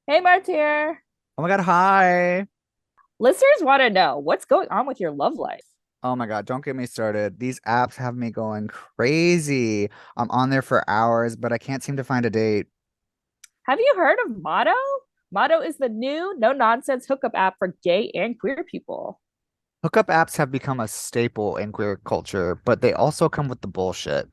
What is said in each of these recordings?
Hey, Martyr. Oh my God, hi. Listeners want to know what's going on with your love life. Oh my God, don't get me started. These apps have me going crazy. I'm on there for hours, but I can't seem to find a date. Have you heard of Motto? Motto is the new no nonsense hookup app for gay and queer people. Hookup apps have become a staple in queer culture, but they also come with the bullshit.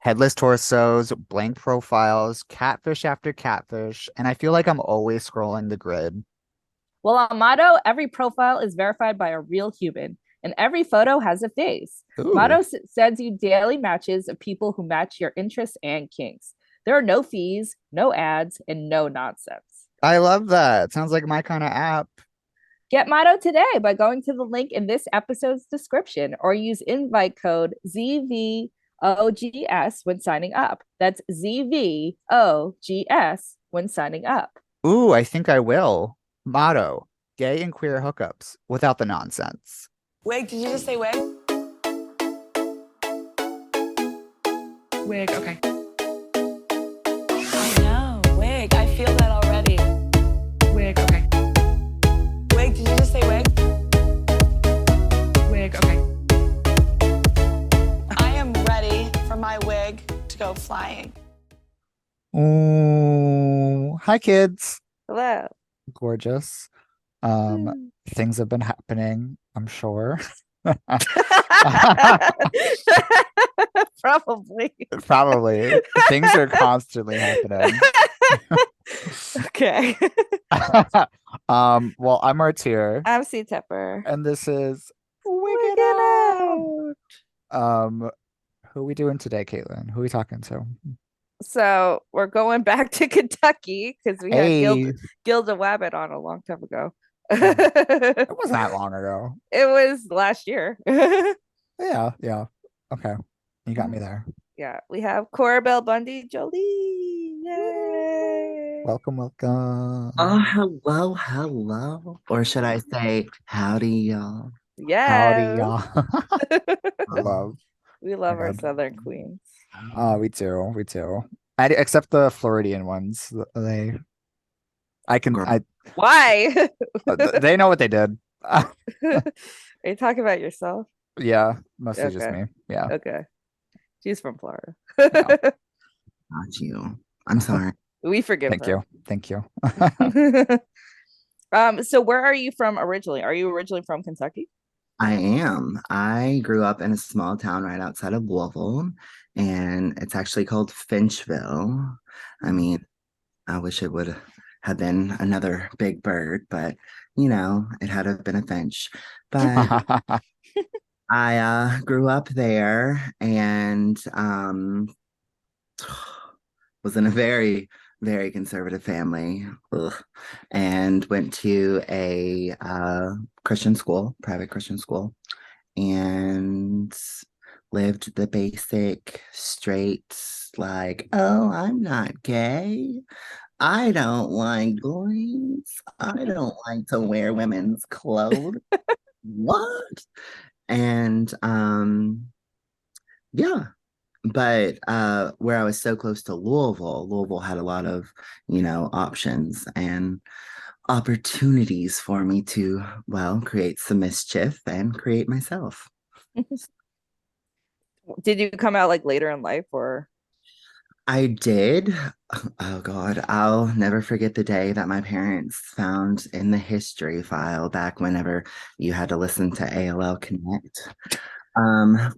Headless torsos, blank profiles, catfish after catfish, and I feel like I'm always scrolling the grid. Well, on Motto, every profile is verified by a real human, and every photo has a face. Ooh, Motto sends you daily matches of people who match your interests and kinks. There are no fees, no ads, and no nonsense. I love that. Sounds like my kind of app. Get Motto today by going to the link in this episode's description or use invite code ZVOGS when signing up. That's ZVOGS when signing up. Ooh, I think I will. Motto, gay and queer hookups without the nonsense. Wig, did you just say wig? Wig, okay. I know, wig. I feel that already. Wig, okay. Wig, did you just say wig? Wig, okay. I am ready for my wig to go flying. Oh, hi kids. Hello. Gorgeous. Things have been happening, I'm sure. Probably. Probably. Things are constantly happening. Okay. Well, I'm Martyr, I'm C Tepper. and this is Wig We're It Out. gonna. Um, who are we doing today, Caitlin? Who are we talking to? So we're going back to Kentucky because we had Hey, Gilda Wabbit on a long time ago. it It wasn't that long ago. was last year. Yeah, yeah. Okay. You got me there. Yeah, we have Corabelle Bundy Jolie. Yay! Welcome, Oh, welcome. hello, hello. Or should I say, howdy, y'all? Howdy, Yes. y'all. Love. We Oh my love our God. Southern queens. Oh, we do. We do. Except the Floridian ones. I can, Girl. Why? they know what they did. Are you talking about yourself? Yeah, mostly just Okay. me. Yeah, Okay. She's from Florida. yeah. Not you. I'm sorry. We forgive Thank her. you. Thank you. So where are you from originally? Are you originally from Kentucky? I am. I grew up in a small town right outside of Louisville, and it's actually called Finchville. I mean, I wish it would have been another big bird, but it had to have been a finch. But I grew up there and was in a very, very conservative family. Ugh. And went to a Christian school, private Christian school, and lived the basic straight, like, oh, I'm not gay. I don't like boys. I don't like to wear women's clothes. What? And yeah, but where I was so close to Louisville had a lot of, options and opportunities for me to, well, create some mischief and create myself. Did you come out like later in life or I did. Oh God, I'll never forget the day that my parents found in the history file back whenever you had to listen to AOL Connect.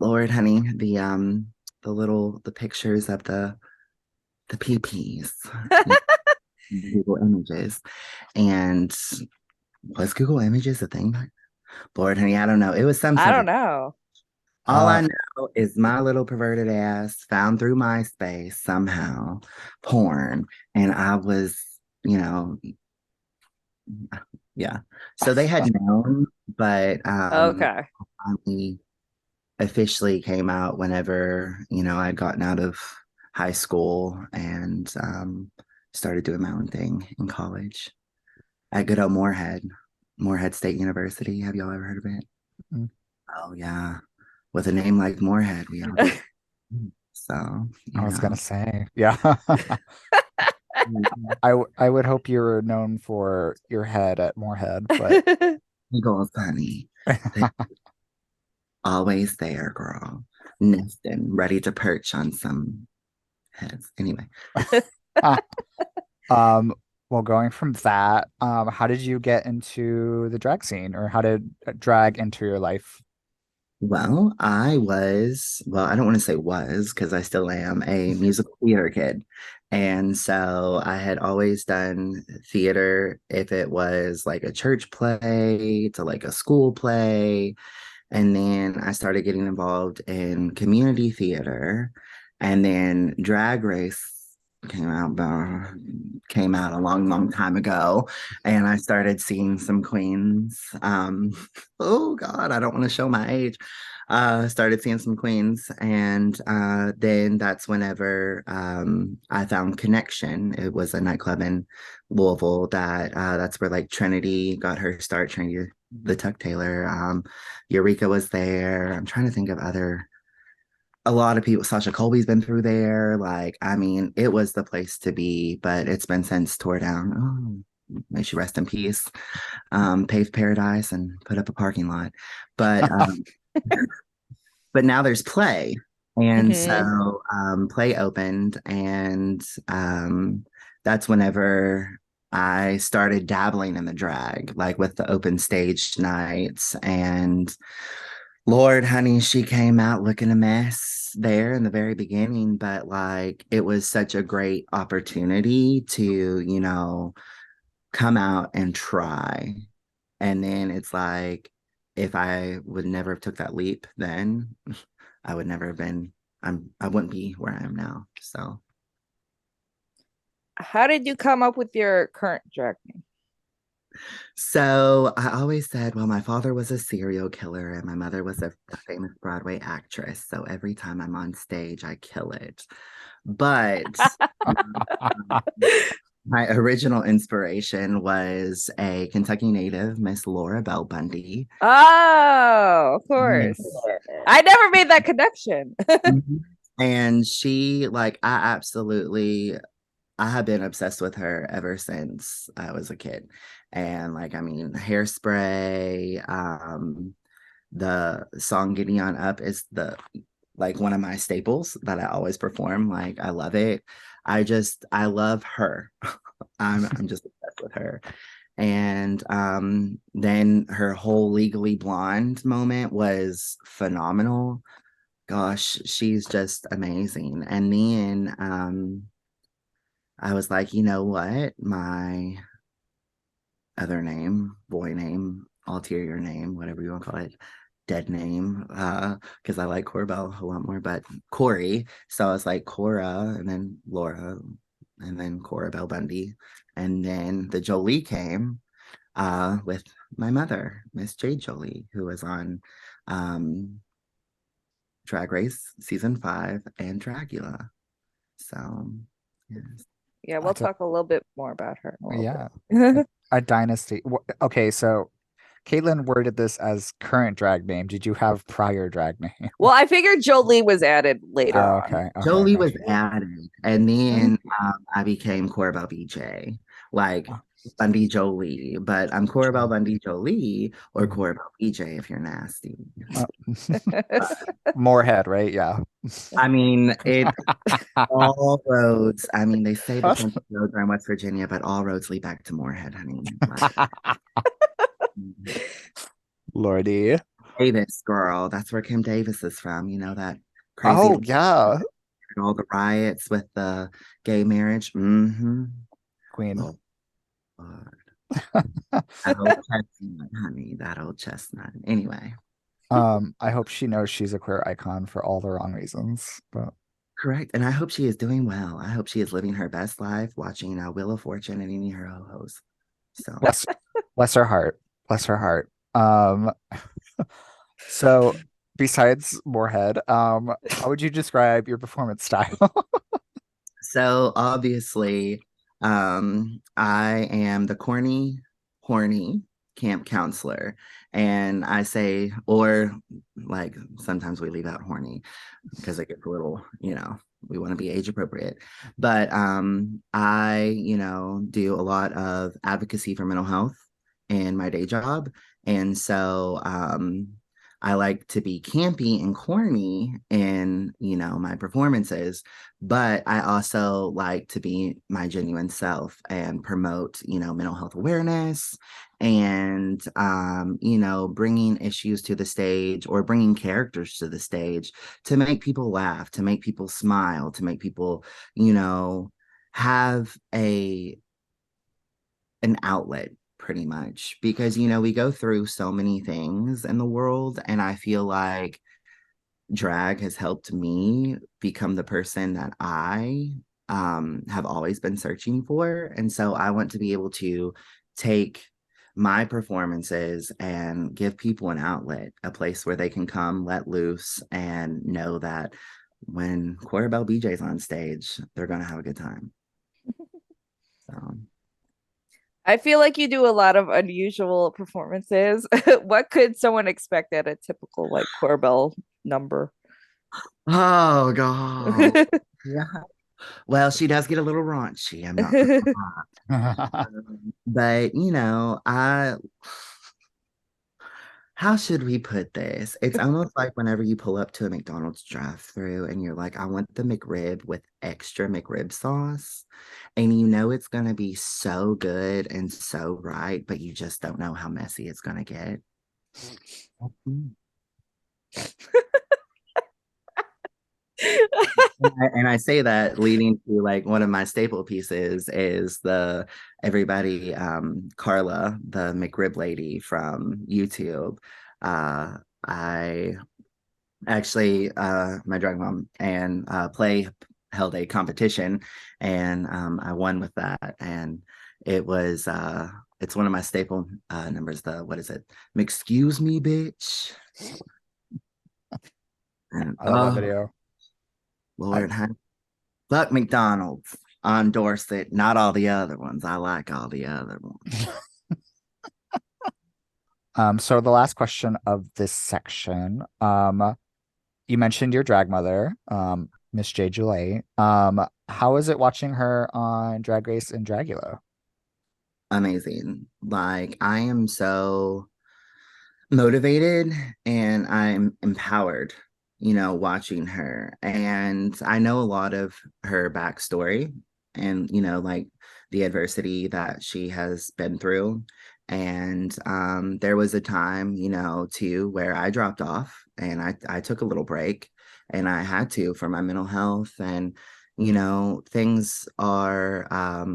Lord, honey, the pictures of the PPs, Google Images, and was Google Images a thing? Lord, honey, I don't know. It was some I sort don't of. know. All uh, I know is my little perverted ass found through MySpace somehow porn, and I was, you know, yeah. So they had known, but Okay. finally officially came out whenever, I'd gotten out of high school and started doing my own thing in college at good old Moorhead State University. Have y'all ever heard of it? mm, Oh yeah. With a name like Moorhead, we all get so, I was gonna say, yeah. I would hope you were known for your head at Moorhead, but Eagles, honey. They're always there, girl. Nesting, ready to perch on some heads. Anyway. um, well, going from that, how did you get into the drag scene, or how did drag enter your life? Well, I don't want to say was because I still am a musical theater kid. And so I had always done theater if it was like a church play to like a school play. And then I started getting involved in community theater. And then Drag Race came out a long, long time ago. And I started seeing some queens. Oh God, I don't want to show my age. Started seeing some queens, and then that's whenever I found Connection. It was a nightclub in Louisville that's where like Trinity got her start. Trinity the Tuck Taylor, Eureka was there. I'm trying to think of a lot of people. Sasha Colby's been through there. Like, I mean, it was the place to be, but it's been since tore down. Oh, may she rest in peace. Paved paradise and put up a parking lot, but but now there's Play. And so Play opened, and that's whenever I started dabbling in the drag, like with the open stage nights. And Lord, honey, she came out looking a mess there in the very beginning, but like it was such a great opportunity to, come out and try. And then it's like, if I would never have took that leap, then I would never have been, I wouldn't be where I am now. So How did you come up with your current drag name? So I always said, well, my father was a serial killer and my mother was a famous Broadway actress. So every time I'm on stage, I kill it. But my original inspiration was a Kentucky native, Miss Laura Belle Bundy. Oh, of course. I never made that connection. And she, like, I have been obsessed with her ever since I was a kid. And like, I mean, Hairspray, the song Getting On Up is one of my staples that I always perform. Like, I love it. I love her. I'm just obsessed with her. And then her whole Legally Blonde moment was phenomenal. Gosh, she's just amazing. And then I was like, you know what? My other name, boy name, ulterior name, whatever you want to call it, dead name, because I like Corabelle a lot more, but Corey. So I was like Cora, and then Laura, and then Corabelle Bundy. And then the Jolie came with my mother, Miss Jade Jolie, who was on Drag Race season 5 and Dragula. So, yes. Yeah, we'll talk a little bit more about her. Yeah. A dynasty. Okay, so Caitlin worded this as current drag name. Did you have prior drag name? Well, I figured Jolie was added later on. Okay. Jolie was added, and then I became Corabelle BJ, like Bundy Jolie. But I'm Corabelle Bundy Jolie or Corabelle BJ if you're nasty. Moorhead, right? Yeah. I mean, it all roads. I mean, they say the country roads are in West Virginia, but all roads lead back to Moorhead, honey. Lordy. Davis, girl. That's where Kim Davis is from. You know that crazy. Oh, yeah. All the riots with the gay marriage. Mm-hmm. Queen. Oh, that old chestnut, honey. That old chestnut. Anyway. I hope she knows she's a queer icon for all the wrong reasons. But correct. And I hope she is doing well. I hope she is living her best life, watching Wheel of Fortune and eating her ho-hos. So bless her heart. Bless her heart. So besides Moorhead, how would you describe your performance style? So obviously, I am the Corny Horny Camp Counselor. And I say, or like sometimes we leave out horny because it gets a little, we want to be age appropriate. But I, do a lot of advocacy for mental health in my day job. And so I like to be campy and corny in, my performances, but I also like to be my genuine self and promote, mental health awareness and, bringing issues to the stage or bringing characters to the stage to make people laugh, to make people smile, to make people, have an outlet pretty much because we go through so many things in the world, and I feel like drag has helped me become the person that I have always been searching for. And so I want to be able to take my performances and give people an outlet, a place where they can come let loose and know that when Corabelle BJ's on stage, they're going to have a good time. So I feel like you do a lot of unusual performances. What could someone expect at a typical like Corabelle number? oh god. Yeah. Well, she does get a little raunchy. I'm not gonna lie. But how should we put this? It's almost like whenever you pull up to a McDonald's drive-through and you're like, I want the McRib with extra McRib sauce. And it's gonna be so good and so right, but you just don't know how messy it's gonna get. And I say that leading to like one of my staple pieces is the everybody Carla, the McRib lady from YouTube. I actually my drag mom and play held a competition, and I won with that, and it was it's one of my staple numbers. The what is it? Excuse me, bitch. And, I love that video. Lord, fuck McDonald's on Dorset, not all the other ones. I like all the other ones. So the last question of this section, you mentioned your drag mother, Miss Jade Jolie. How is it watching her on Drag Race and Dragula? Amazing. Like, I am so motivated and I'm empowered, watching her. And I know a lot of her backstory and, like the adversity that she has been through. And there was a time, too, where I dropped off and I took a little break, and I had to for my mental health. And, things are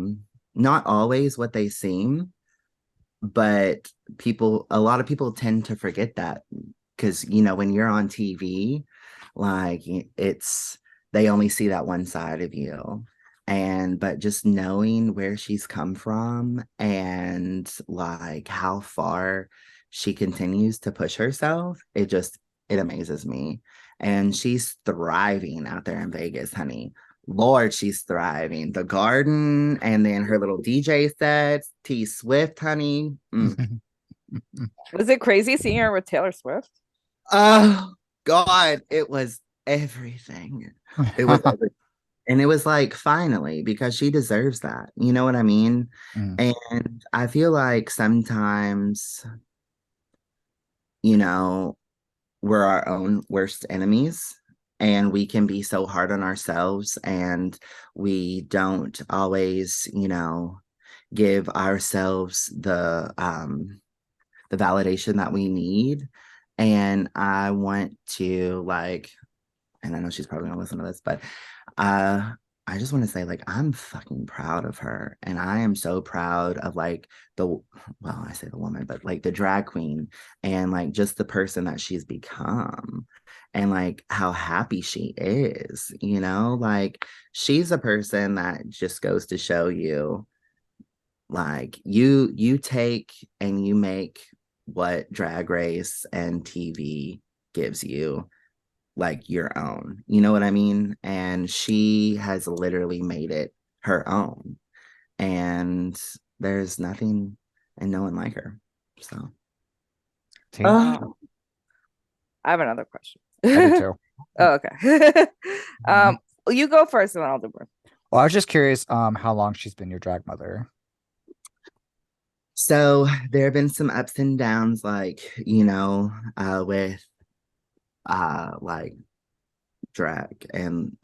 not always what they seem, but a lot of people tend to forget that because, when you're on TV, like they only see that one side of you. But just knowing where she's come from and like how far she continues to push herself, it amazes me. And she's thriving out there in Vegas, honey. Lord, she's thriving. The garden, and then her little DJ sets, T Swift, honey. Was it crazy seeing her with Taylor Swift? Oh God, it was everything. It was everything. And it was like, finally, because she deserves that. You know what I mean? Mm. And I feel like sometimes, we're our own worst enemies, and we can be so hard on ourselves, and we don't always, give ourselves the validation that we need. And I want to and I know she's probably gonna listen to this, but I just want to say, like, I'm fucking proud of her. And I am so proud of like I say the woman, but like the drag queen and like just the person that she's become and like how happy she is, like she's a person that just goes to show you, like you take and you make what Drag Race and TV gives you like your own. You know what I mean? And she has literally made it her own. And there's nothing and no one like her. So I have another question. I do too. Oh, okay. You go first and then I'll do more. Well, I was just curious, how long she's been your drag mother. So there have been some ups and downs, like, with like drag and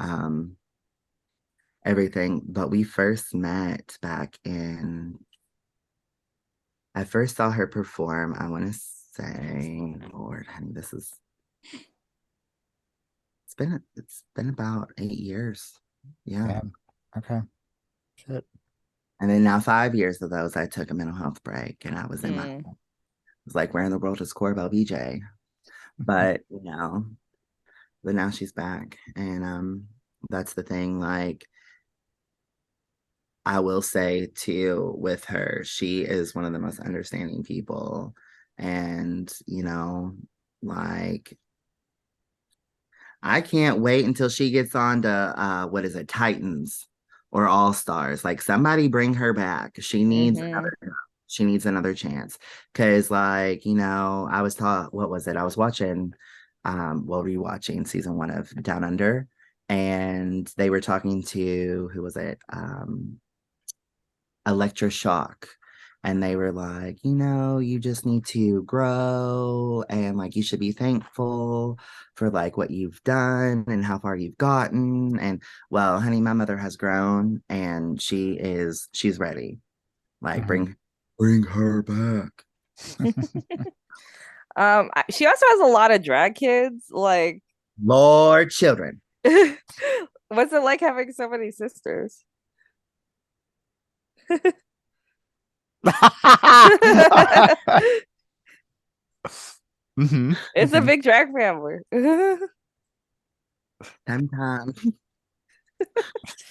everything. But we first met back in I first saw her perform, I want to say, Lord, honey, it's been about 8 years. Yeah. Damn. Okay. Shit. And then now 5 years of those, I took a mental health break and I was in Mm. I was like, where in the world is Corabelle BJ? But, but now she's back. And that's the thing. Like, I will say too, with her, she is one of the most understanding people. And, like, I can't wait until she gets on to what is it, Titans or All Stars. Like, somebody bring her back. She needs another chance. Cause like, I was taught, what was it? I was watching rewatching season 1 of Down Under, and they were talking to, who was it? Electroshock, and they were like, you just need to grow, and like you should be thankful for like what you've done and how far you've gotten. And well, honey, my mother has grown and she's ready. Like, bring her back. She also has a lot of drag kids. Like, Lord, children. what's it like having so many sisters? It's a big drag family.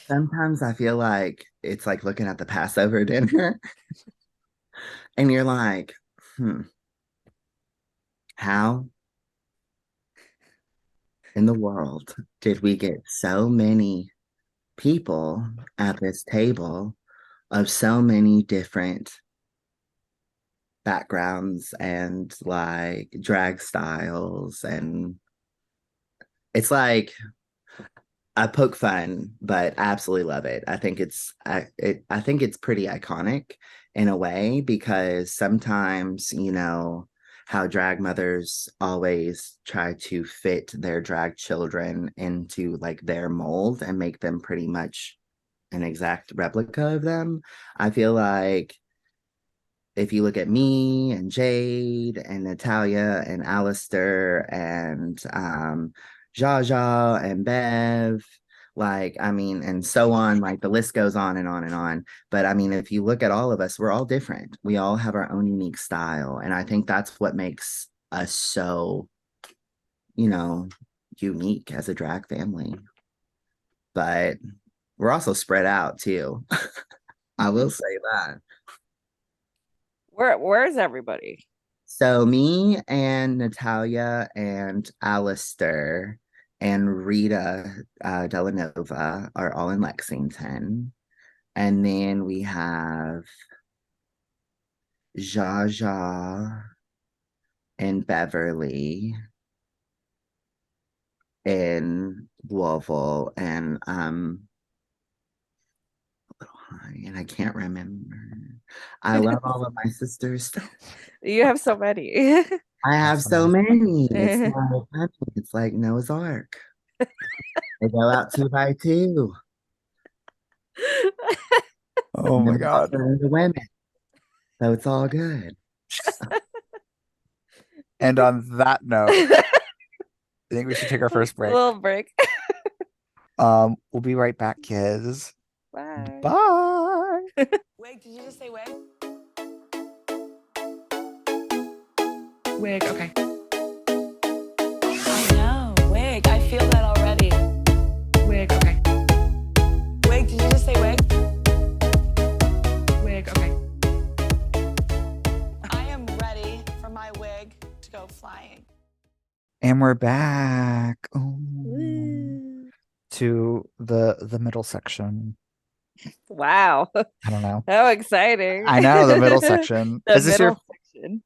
Sometimes I feel like it's like looking at the Passover dinner and you're like, how in the world did we get so many people at this table of so many different backgrounds and like drag styles? And it's like, I poke fun, but I absolutely love it. I think I think it's pretty iconic in a way, because sometimes, how drag mothers always try to fit their drag children into like their mold and make them pretty much an exact replica of them. I feel like if you look at me and Jade and Natalia and Alistair and Jaja and Bev, like, I mean, and so on, like the list goes on and on and on. But I mean, if you look at all of us, we're all different. We all have our own unique style. And I think that's what makes us so, unique as a drag family. But we're also spread out too. I will say that. Where's everybody? So me and Natalia and Alistair and Rita Delanova are all in Lexington. And then we have Jaja and Beverly in Louisville, and and I can't remember. I love all of my sisters. You have so many. I have so many. It's like Noah's Ark. They go out 2 by 2. Oh my God. The women. So it's all good. And on that note, I think we should take our first break. A little break. We'll be right back, kids. Bye. Bye. Wig, did you just say wig? Wig, okay. I know, wig. I feel that already. Wig, okay. Wig, did you just say wig? Wig, okay. I am ready for my wig to go flying. And we're back. Woo. To the middle section. Wow. I don't know. How exciting. I know, the middle section. The Is this middle section.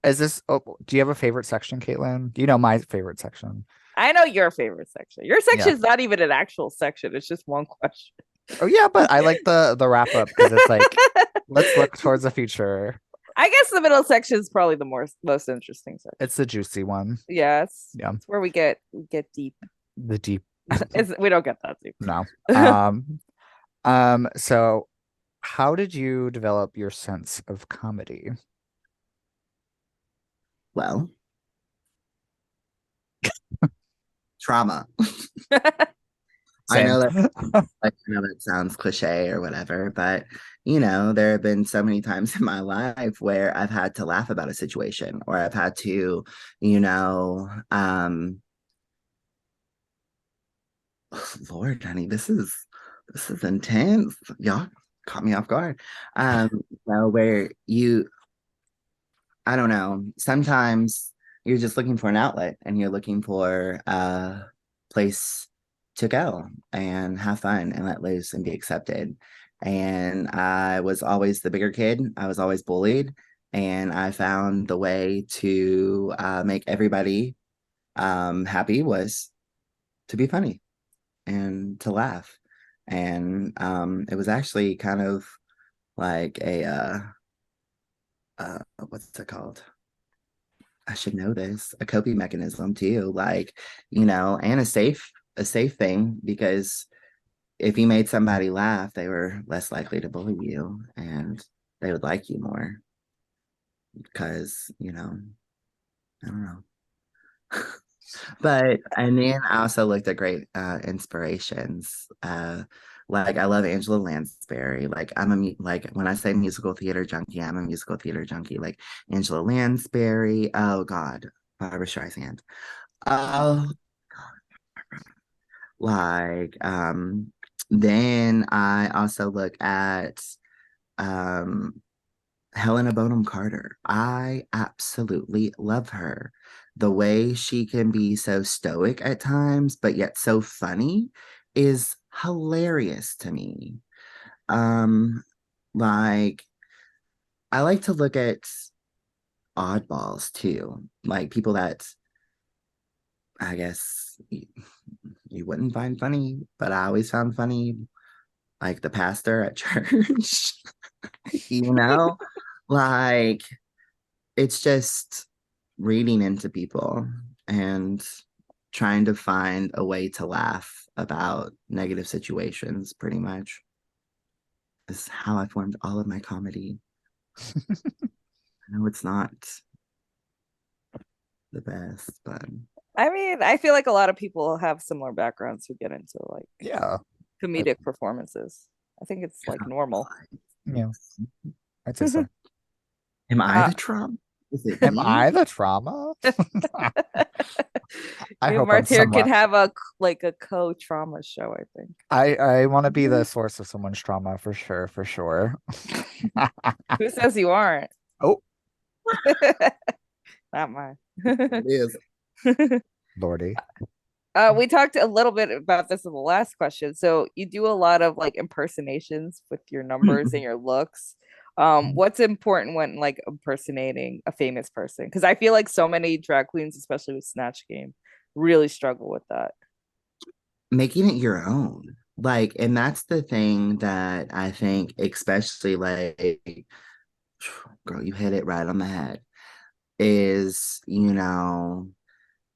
do you have a favorite section, Caitlin? Do you know my favorite section? I know your favorite section. Your Yeah. section is not even an actual section. It's just one question. Oh yeah, but I like the wrap up because it's like let's look towards the future. I guess the middle section is probably the most interesting section. It's the juicy one. Yes. Yeah. It's where we get deep. The deep. We don't get that deep. No. So how did you develop your sense of comedy? Well, trauma. I know that like, I know that sounds cliche or whatever, but there have been so many times in my life where I've had to laugh about a situation, or I've had to, Lord, honey, this is intense. Y'all caught me off guard. Where I don't know, sometimes you're just looking for an outlet and you're looking for a place to go and have fun and let loose and be accepted. And I was always the bigger kid. I was always bullied. And I found the way to make everybody happy was to be funny and to laugh. And it was actually kind of like what's it called? I should know this, a coping mechanism too, like, and a safe thing, because if you made somebody laugh, they were less likely to bully you and they would like you more because, I don't know. And then I also looked at great inspirations. Like I love Angela Lansbury. Like like when I say musical theater junkie, I'm a musical theater junkie. Like Angela Lansbury. Oh God, Barbara Streisand. Oh God. Like then I also look at Helena Bonham Carter. I absolutely love her. The way she can be so stoic at times, but yet so funny is hilarious to me. Like I like to look at oddballs too, like people that I guess you wouldn't find funny, but I always found funny, like the pastor at church. Like it's just reading into people and trying to find a way to laugh about negative situations, pretty much is how I formed all of my comedy. I know it's not the best, but I mean, I feel like a lot of people have similar backgrounds who get into like comedic performances. I think it's like normal. Yeah. I'd say so. Am I the trauma? Am I the trauma? I hope Martyr could have a co-trauma show, I think. I want to be the source of someone's trauma for sure, for sure. Who says you aren't? Oh. Not mine. It is. Lordy. We talked a little bit about this in the last question. So you do a lot of like impersonations with your numbers and your looks. What's important when like impersonating a famous person? Because I feel like so many drag queens, especially with Snatch Game, really struggle with that. Making it your own. Like, and that's the thing that I think, especially like, girl, you hit it right on the head, is,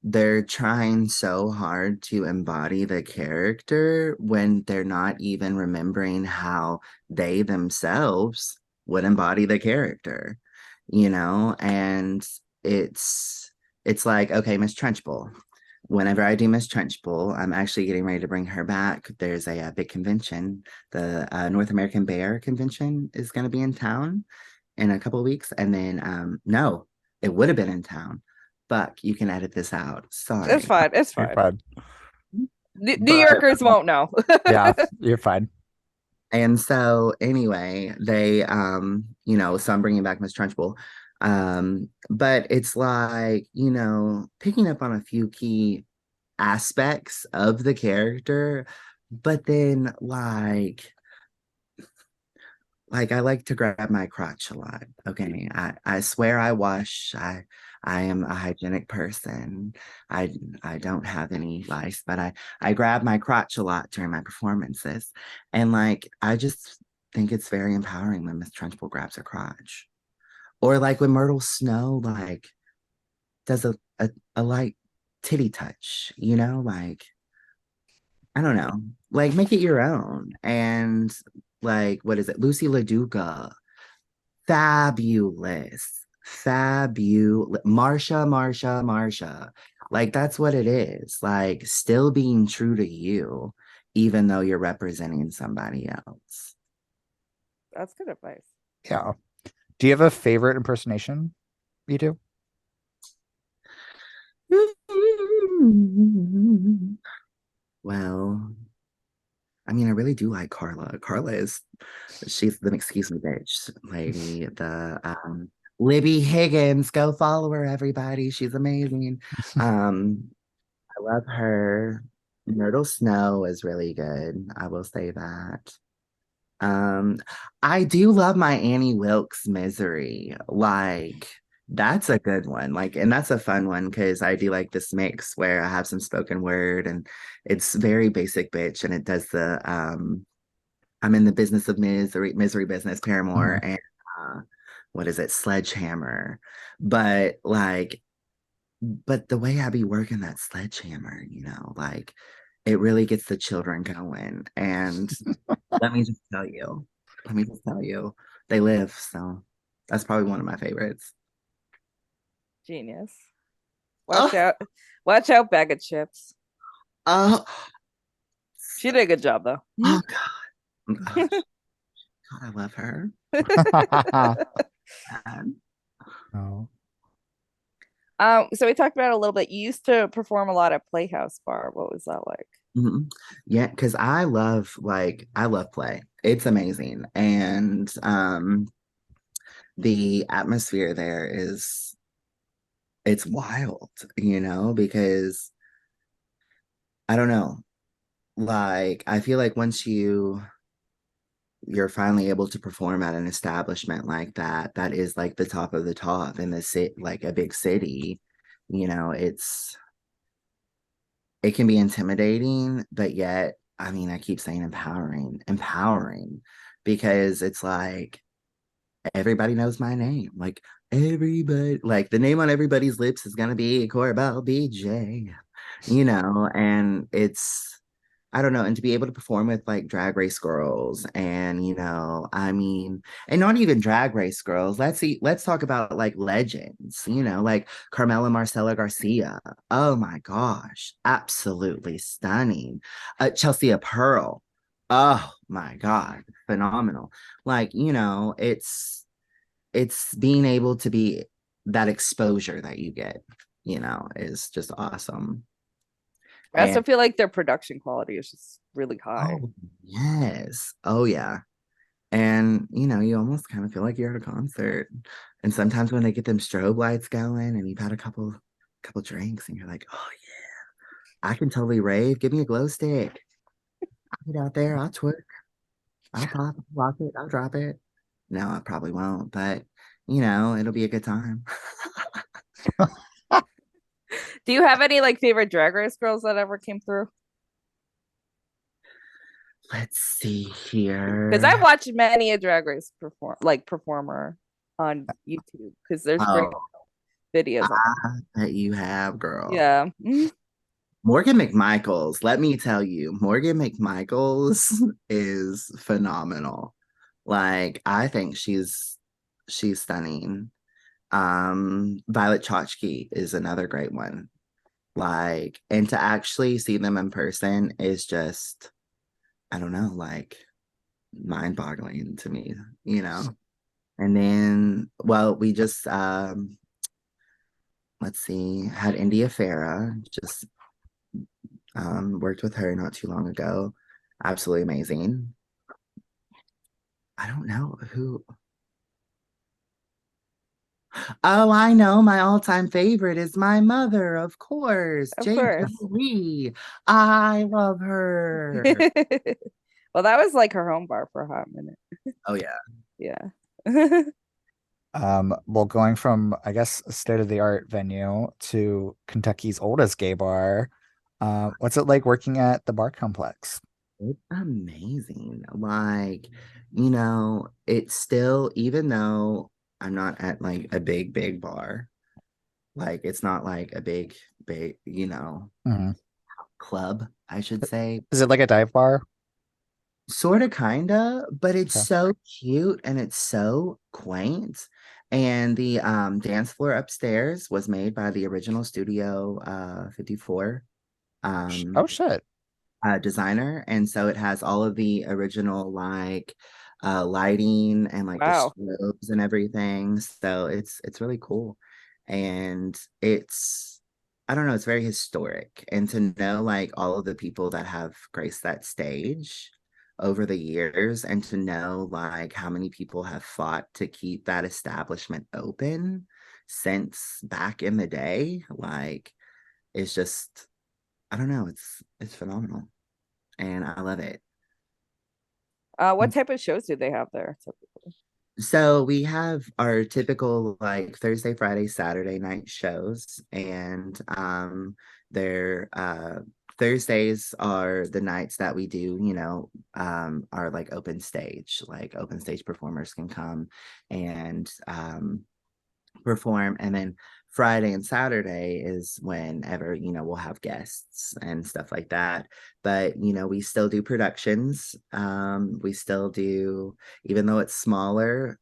they're trying so hard to embody the character when they're not even remembering how they themselves would embody the character, and it's like, okay, Miss Trunchbull. Whenever I do Miss Trunchbull, I'm actually getting ready to bring her back. There's a big convention. The North American Bear Convention is going to be in town in a couple of weeks. And then, no, it would have been in town. Buck, you can edit this out. Sorry. It's fine. It's fine. You're fine. New Yorkers won't know. Yeah, you're fine. And so anyway, they, so I'm bringing back Miss Trunchbull. But it's like, picking up on a few key aspects of the character, but then like I like to grab my crotch a lot. Okay. I swear I I am a hygienic person. I I don't have any lice, but I grab my crotch a lot during my performances. And like I just think it's very empowering when Miss Trunchbull grabs her crotch. Or like when Myrtle Snow like does a light titty touch, like I don't know, like make it your own. And like what is it? Lucy LaDuca, fabulous, fabulous. Marsha. Like that's what it is. Like still being true to you, even though you're representing somebody else. That's good advice. Yeah. Do you have a favorite impersonation you do? Well, I mean, I really do like Carla. She's the excuse me bitch lady. The Libby Higgins, go follow her, everybody. She's amazing. I love her. Myrtle Snow is really good. I will say that. Um, I do love my Annie Wilkes Misery. Like, that's a good one. Like, and that's a fun one because I do like this mix where I have some spoken word and it's very basic bitch and it does the I'm in the business of misery business, Paramore, and what is it, Sledgehammer. But like, but the way I be working that sledgehammer, like it really gets the children going. And let me just tell you, they live. So that's probably one of my favorites. Genius. Oh, Watch out, bag of chips. oh, She did a good job though. oh God. Oh, God, I love her. And, Oh. So we talked about it a little bit. You used to perform a lot at Playhouse Bar. What was that like? yeah, because I love play. It's amazing. And the atmosphere there it's wild, because I don't know. Like I feel like once you're finally able to perform at an establishment like that is like the top of the top in the city, like a big city, it can be intimidating, but yet, I mean, I keep saying empowering, because it's like everybody knows my name. Like everybody, like the name on everybody's lips is gonna be Corabelle BJ, and I don't know, and to be able to perform with like drag race girls and I mean, and not even drag race girls. Let's talk about like legends, like Carmela Marcela Garcia. Oh my gosh, absolutely stunning. Chelsea Pearl. Oh my God, phenomenal. Like, it's being able to be that exposure that you get, is just awesome. I also And feel like their production quality is just really high. oh, yes. Oh, yeah. And, you almost kind of feel like you're at a concert. And sometimes when they get them strobe lights going and you've had a couple drinks and you're like, oh, yeah, I can totally rave. Give me a glow stick. I'll get out there. I'll twerk. I'll pop, lock it. I'll drop it. No, I probably won't, but, it'll be a good time. Do you have any like favorite drag race girls that ever came through? Let's see Because here. I've watched many a drag race performer on YouTube because there's great Oh, videos. I bet you have, girl. Yeah. Morgan McMichaels, let me tell you, Morgan McMichaels is phenomenal. Like, I think she's stunning. Violet Chachki is another great one. Like, and to actually see them in person is just, I don't know, like mind-boggling to me, And then, well, we just let's see, had India Farah, just worked with her not too long ago. Absolutely amazing. I don't know who. Oh, I know. My all-time favorite is my mother, of course, Of Jade course. Jolie. I love her. Well, that was like her home bar for a hot minute. Oh yeah. Yeah. Well, going from, I guess, a state-of-the-art venue to Kentucky's oldest gay bar, what's it like working at the bar complex? It's amazing. Like, it's still, even though I'm not at like a big bar, like it's not like a big, Mhm. club, I should say. Is it like a dive bar? Sort of, kinda, but it's Okay. so cute and it's so quaint. And the dance floor upstairs was made by the original Studio 54 Oh um shit. designer. And so it has all of the original like lighting and like the Wow. strobes and everything. So it's really cool. And it's I don't know, it's very historic. And to know like all of the people that have graced that stage over the years and to know like how many people have fought to keep that establishment open since back in the day, like it's just I don't know, it's phenomenal and I love it. What type of shows do they have there typically? So we have our typical like Thursday, Friday, Saturday night shows, and they're Thursdays are the nights that we do, are like open stage performers can come and perform, and then Friday and Saturday is whenever we'll have guests and stuff like that. But we still do productions. We still do, even though it's smaller,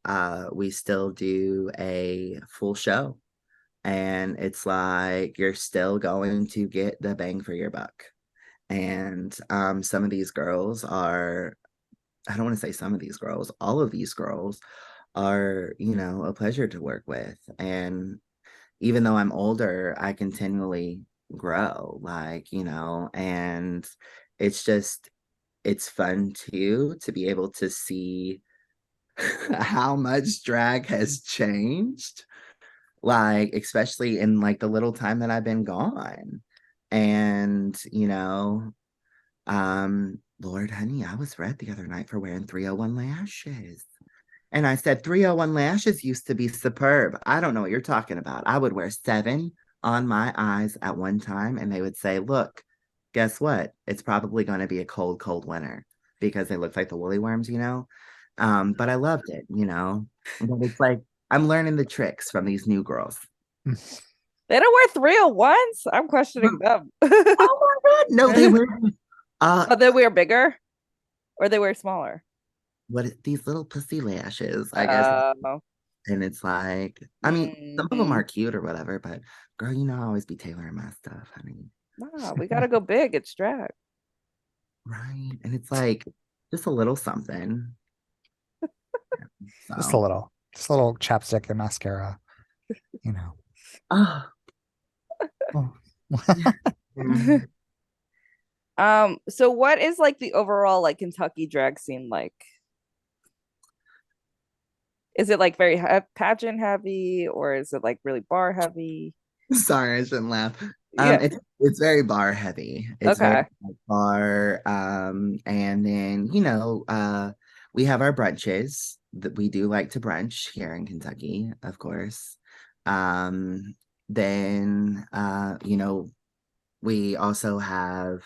we still do a full show, and it's like you're still going to get the bang for your buck. And some of these girls are, I don't want to say some of these girls, all of these girls are, a pleasure to work with. And even though I'm older, I continually grow, like, and it's just, it's fun too to be able to see how much drag has changed, like, especially in like the little time that I've been gone. And, Lord, honey, I was red the other night for wearing 301 lashes. And I said, 301 lashes used to be superb. I don't know what you're talking about. I would wear 7 on my eyes at one time, and they would say, look, guess what? It's probably going to be a cold winter because they look like the woolly worms. But I loved it. But it's like, I'm learning the tricks from these new girls. They don't wear 301s. I'm questioning them. Oh my God. No, they were, Oh, they wear bigger or they wear smaller. these little pussy lashes, I guess. Oh. And it's like, I mean, some of them Mhm. are cute or whatever, but girl, I always be tailoring my stuff, honey. Nah, we gotta go big. It's drag. Right. And it's like just a little something. Just a So, little. Just a little chapstick and mascara, you know. oh, Oh. yeah. So what is like the overall like Kentucky drag scene like? Is it like very pageant heavy or is it like really bar heavy? Sorry, I shouldn't laugh. Yeah. It's very bar heavy. It's very Okay. bar. And then, we have our brunches that we do like to brunch here in Kentucky, of course. Then we also have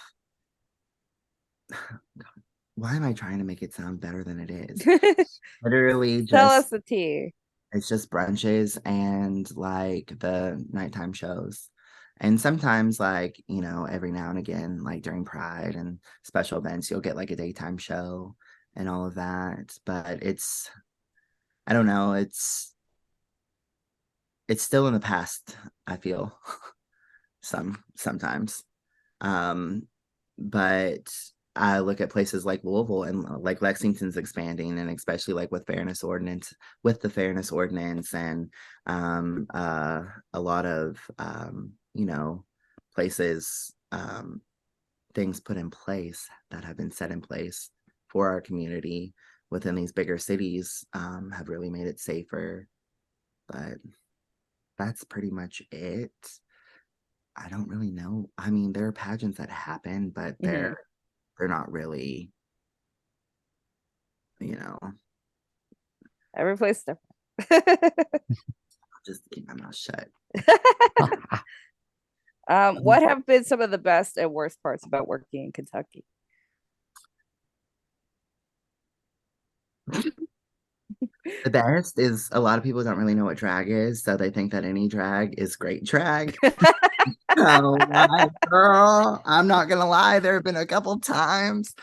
why am I trying to make it sound better than it is? Literally Tell us just the tea. it's just brunches and like the nighttime shows. And sometimes like, every now and again, like during Pride and special events, you'll get like a daytime show and all of that. But I don't know, it's still in the past, I feel sometimes. Um, but I look at places like Louisville and like Lexington's expanding, and especially like with the fairness ordinance, and a lot of places, things put in place that have been set in place for our community within these bigger cities, have really made it safer. But that's pretty much it. I don't really know. I mean, there are pageants that happen, but Mhm. they're not really, you know. Every place different. Just keep my mouth shut. What have been some of the best and worst parts about working in Kentucky? The best is a lot of people don't really know what drag is, so they think that any drag is great drag. Oh my girl, I'm not gonna lie. There have been a couple times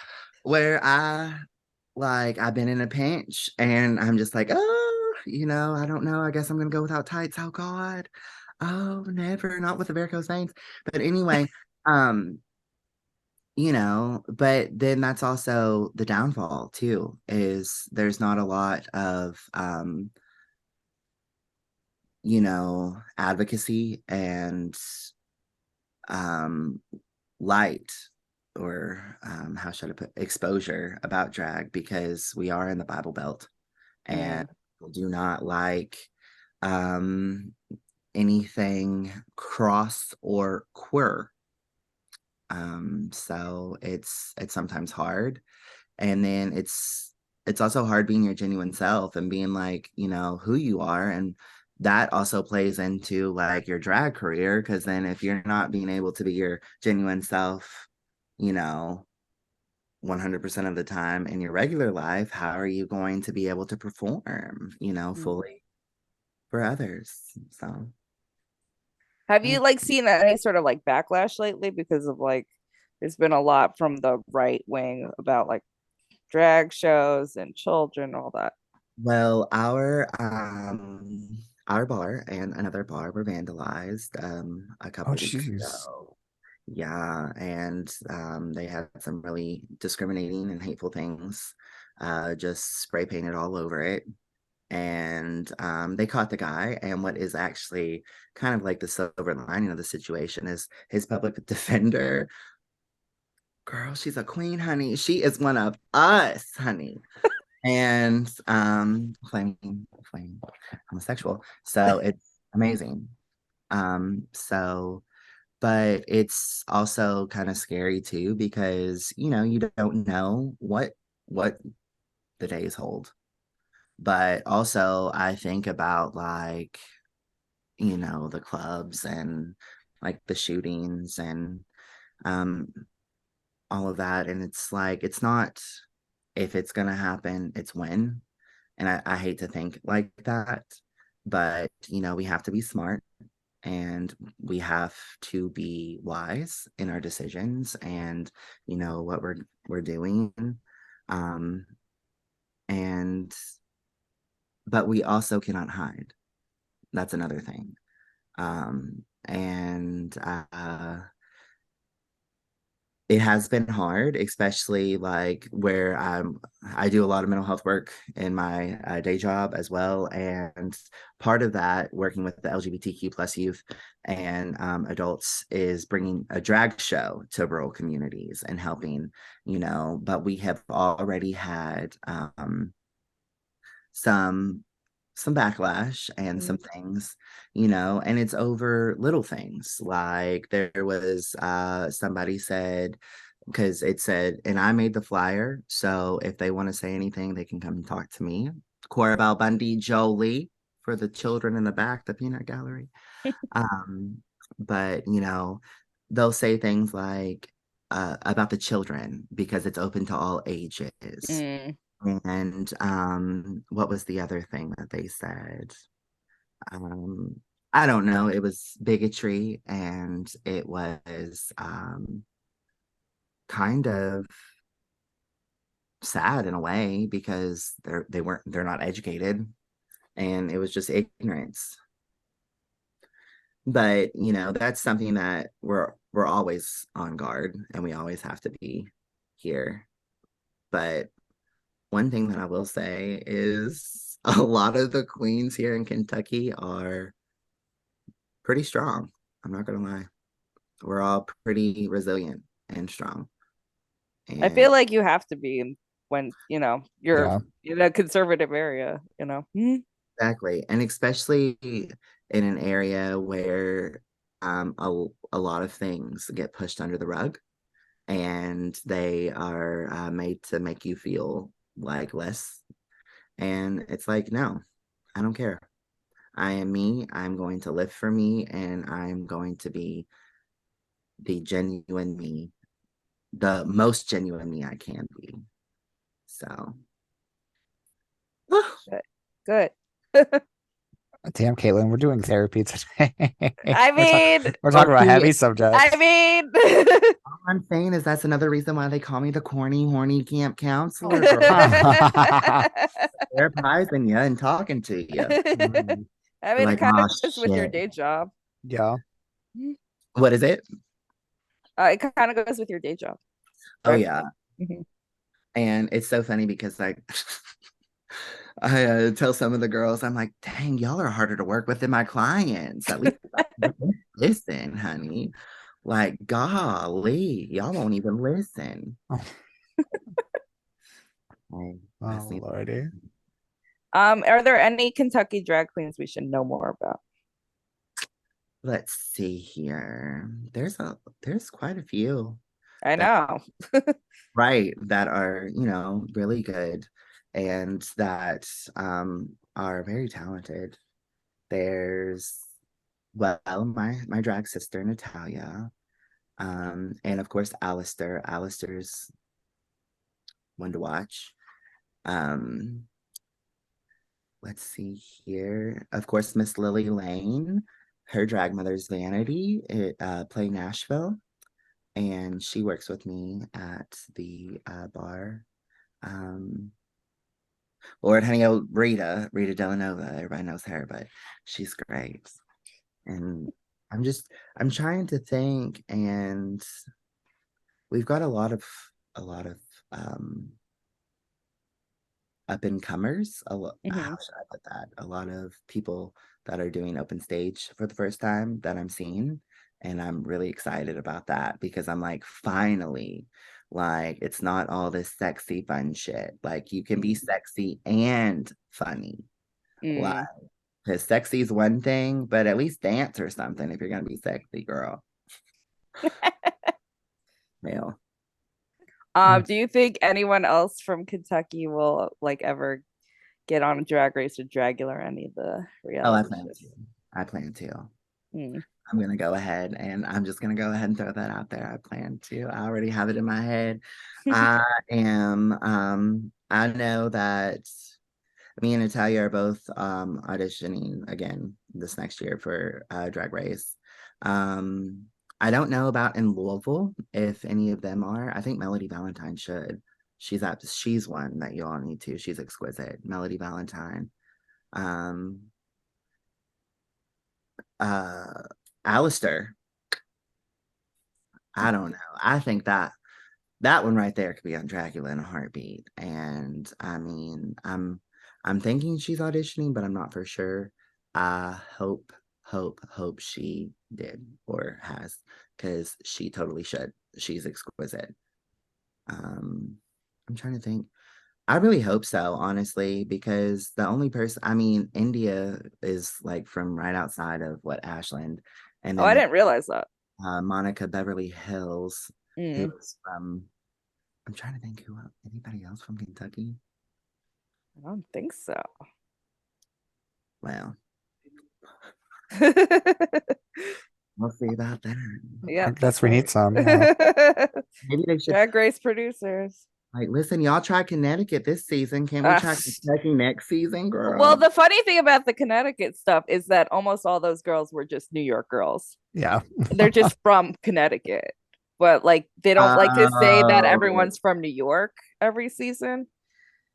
where I've been in a pinch and I'm just like, oh, I don't know. I guess I'm gonna go without tights. Oh God. Oh, never, not with the varicose veins. But anyway, um, but then that's also the downfall too, is there's not a lot of advocacy and um light, or how should I put, exposure about drag, because we are in the Bible Belt and we do not like um anything cross or queer. So it's sometimes hard, and then it's also hard being your genuine self and being like, who you are, and that also plays into like your drag career, because then if you're not being able to be your genuine self, 100% of the time in your regular life, how are you going to be able to perform, fully for others? So Have you like seen any sort of like backlash lately because of like there's been a lot from the right wing about like drag shows and children and all that? well, our bar and another bar were vandalized a Oh, couple weeks jeez. ago. Yeah, and they had some really discriminating and hateful things just spray painted all over it. And they caught the guy. And what is actually kind of like the silver lining of the situation is his public defender. Girl, she's a queen, honey. She is one of us, honey. And flaming homosexual. So it's amazing. So but it's also kind of scary too, because you don't know what the days hold. But also I think about like, the clubs and like the shootings and um all of that. And it's like, it's not if it's gonna happen, it's when. And I hate to think like that, but we have to be smart, and we have to be wise in our decisions, and what we're doing. um and but we also cannot hide. That's another thing. And it has been hard, especially like where I do a lot of mental health work in my day job as well. And part of that, working with the LGBTQ plus youth and adults, is bringing a drag show to rural communities and helping, but we have already had some backlash and some things, and it's over little things. Like there was somebody said, because it said, and I made the flyer, so if they want to say anything, they can come and talk to me. Corabelle Bundy Jolie, for the children in the back, the peanut gallery. But they'll say things like about the children, because it's open to all ages. Mm. And what was the other thing that they said? I don't know. It was bigotry, and it was kind of sad in a way, because they're not educated, and it was just ignorance. But that's something that we're always on guard, and we always have to be here. But one thing that I will say is a lot of the queens here in Kentucky are pretty strong. I'm not gonna lie. We're all pretty resilient and strong. I feel And like you have to be when you're Yeah. in a conservative area. exactly. And especially in an area where a lot of things get pushed under the rug, and they are made to make you feel like less. And it's like, no, I don't care. I am me. I'm going to live for me, and I'm going to be the genuine me, the most genuine me I can be. So, Good. Damn, Caitlin, we're doing therapy today. I mean, we're talking about Okay. heavy subjects. I mean, all I'm saying is that's another reason why they call me the Corny Horny Camp Counselor, girl. Therapizing you and talking to you. I mean, it Like, kind oh of goes with your shit. day job. Yeah. What is it? It kind of goes with your day job. Oh Right. yeah. Mhm. And it's so funny because like I tell some of the girls, I'm like, dang, y'all are harder to work with than my clients. At least listen, honey. Like, golly, y'all won't even listen. Oh. Like, Oh, Lordy. Are there any Kentucky drag queens we should know more about? let's see here. There's quite a few. I know. Right, that are, really good and that are very talented. There's my drag sister Natalia, and of course Alistair. Alistair's one to watch. Let's see here. Of course, Miss Lily Lane, her drag mother's Vanity, play Nashville, and she works with me at the bar. Lord honey, oh Rita Delanova, everybody knows her, but she's great. And I'm trying to think, and we've got a lot of up and comers. How should I put that? A lot of people that are doing open stage for the first time that I'm seeing. And I'm really excited about that because I'm like, finally, like it's not all this sexy fun shit. Like you can be sexy and funny. Like, because sexy is one thing, but at least dance or something if you're gonna be sexy, girl. Male. Do you think anyone else from Kentucky will like ever get on Drag Race or Dragula or any of the reality shows? I plan to. I'm gonna go ahead and I'm just gonna go ahead and throw that out there. I plan to. I already have it in my head. I know that me and Natalia are both auditioning again this next year for Drag Race. I don't know about in Louisville if any of them are. I think Melody Valentine should. She's one that you all need to. She's exquisite. Melody Valentine. Alistair. I don't know. I think that one right there could be on Dragula in a heartbeat. And I mean, I'm thinking she's auditioning, but I'm not for sure. I hope she did or has, because she totally should. She's exquisite. I'm trying to think. I really hope so, honestly, because the only person, I mean, India is like from right outside of Ashland. And then I didn't realize that. Monica Beverly Hills, who's from, I'm trying to think anybody else from Kentucky? I don't think so. Well, we'll see about that. Yeah, that's we need some. Yeah. Maybe they should. Drag Race producers. Like, listen, y'all try Connecticut this season. Can't we try Kentucky next season, girl? Well, the funny thing about the Connecticut stuff is that almost all those girls were just New York girls. Yeah. They're just from Connecticut. But like they don't like to say that everyone's from New York every season.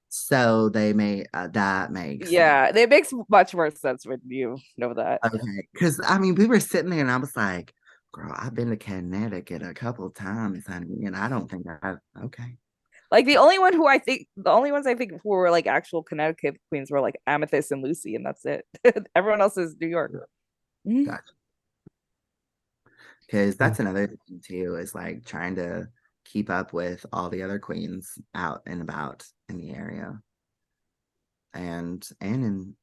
So they may that makes sense. It makes much more sense when you know that. Okay. Because I mean, we were sitting there and I was like, girl, I've been to Connecticut a couple of times, honey, and I don't think okay. Like the only ones I think who were like actual Connecticut queens were like Amethyst and Lucy, and that's it. Everyone else is New York. Gotcha. Because that's another thing too, is like trying to keep up with all the other queens out and about in the area, and in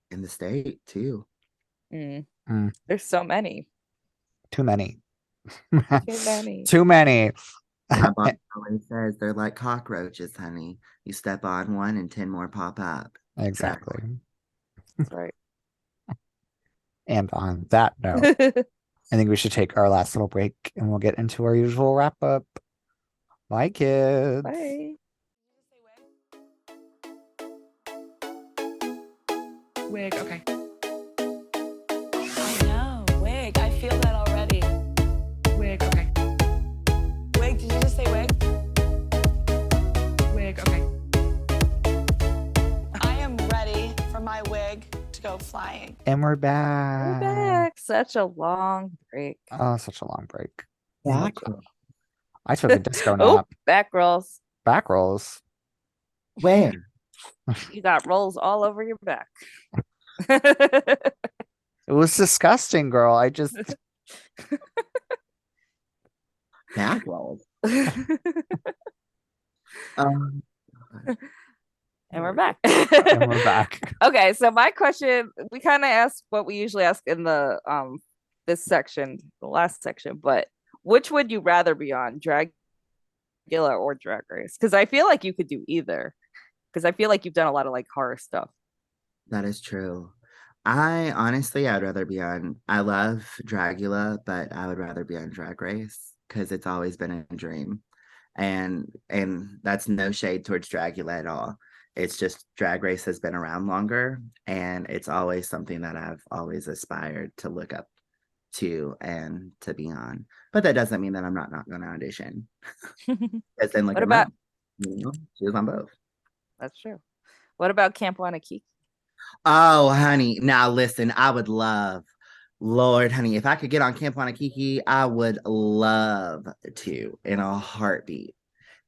the state too. There's so many. Too many. Too many. My boss always says they're like cockroaches, honey. You step on one and 10 more pop up. Exactly. That's right. And on that note, I think we should take our last little break and we'll get into our usual wrap up. Bye, kids. Bye. Wig, okay. I know, wig. I feel that already. Wig, okay. Wig, did you just say wig? Wig, okay. I am ready for my wig to go flying. And we're We're back. back. Such a long break. Oh, such a long break. Back. I took a disco Oh, nap. back rolls. Back rolls. Where? You got rolls all over your back. It was disgusting, girl. I just Back rolls. And we're back. and we're back. Okay, so my question, we kind of asked what we usually ask in the this section, the last section, but which would you rather be on, Dragula or Drag Race? Because I feel like you could do either. Because I feel like you've done a lot of like horror stuff. That is true. I'd rather be on, I love Dragula, but I would rather be on Drag Race because it's always been a dream. And that's no shade towards Dragula at all. It's just Drag Race has been around longer, and it's always something that I've always aspired to look up to and to be on. But that doesn't mean that I'm not going to audition. Because then look What at about? she was on both. That's true. What about Camp Wanakiki? Oh, honey. Now listen, I would love, Lord, honey, if I could get on Camp Wanakiki, I would love to in a heartbeat.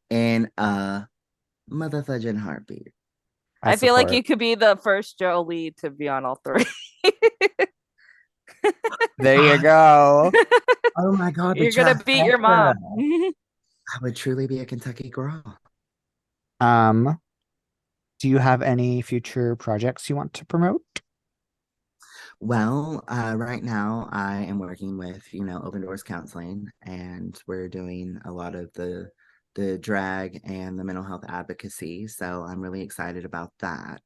In a motherfucking heartbeat. I feel like you could be the first Jolie to be on all three. There you go. Oh my God. You're gonna beat your mom. I would truly be a Kentucky girl. Do you have any future projects you want to promote? Well, right now I am working with, Open Doors Counseling, and we're doing a lot of the drag and the mental health advocacy. So I'm really excited about that.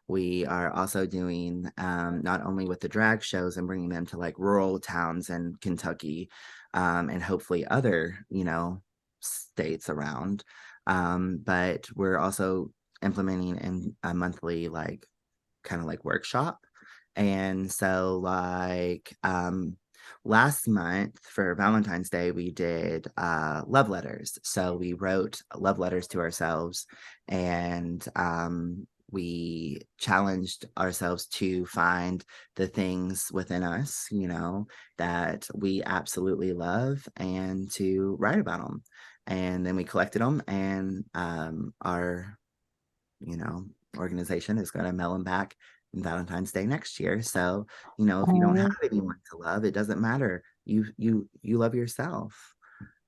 We are also doing not only with the drag shows and bringing them to like rural towns in Kentucky, and hopefully other, states around. But we're also implementing in a monthly, like kind of like workshop. And so like last month for Valentine's Day, we did love letters. So we wrote love letters to ourselves, and we challenged ourselves to find the things within us, that we absolutely love, and to write about them. And then we collected them, and our, organization is going to mail them back Valentine's Day next year. So, if you don't have anyone to love, it doesn't matter. You love yourself.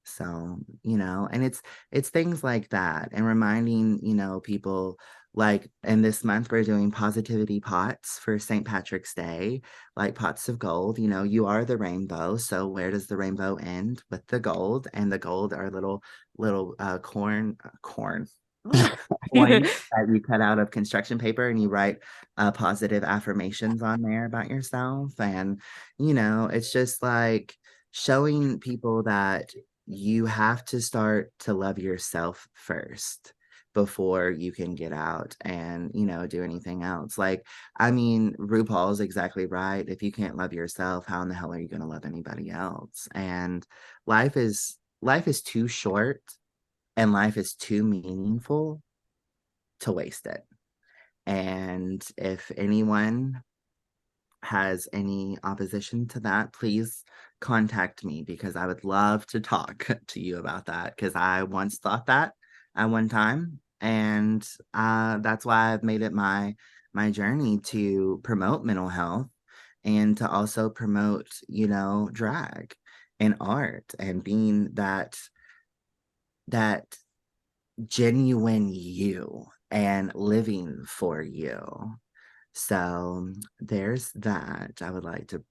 So, and it's things like that, and reminding, people, like, and this month we're doing positivity pots for St. Patrick's Day, like pots of gold. You are the rainbow. So where does the rainbow end? With the gold, and the gold are little corn coins that you cut out of construction paper, and you write positive affirmations on there about yourself. And it's just like showing people that you have to start to love yourself first before you can get out and do anything else. Like, I mean, RuPaul's exactly right. If you can't love yourself, how in the hell are you going to love anybody else? And life is too short, and life is too meaningful to waste it. And if anyone has any opposition to that, please contact me, because I would love to talk to you about that, because I once thought that at one time. And that's why I've made it my journey to promote mental health, and to also promote, drag and art, and being that genuine you, and living for you. So there's that. I would like to,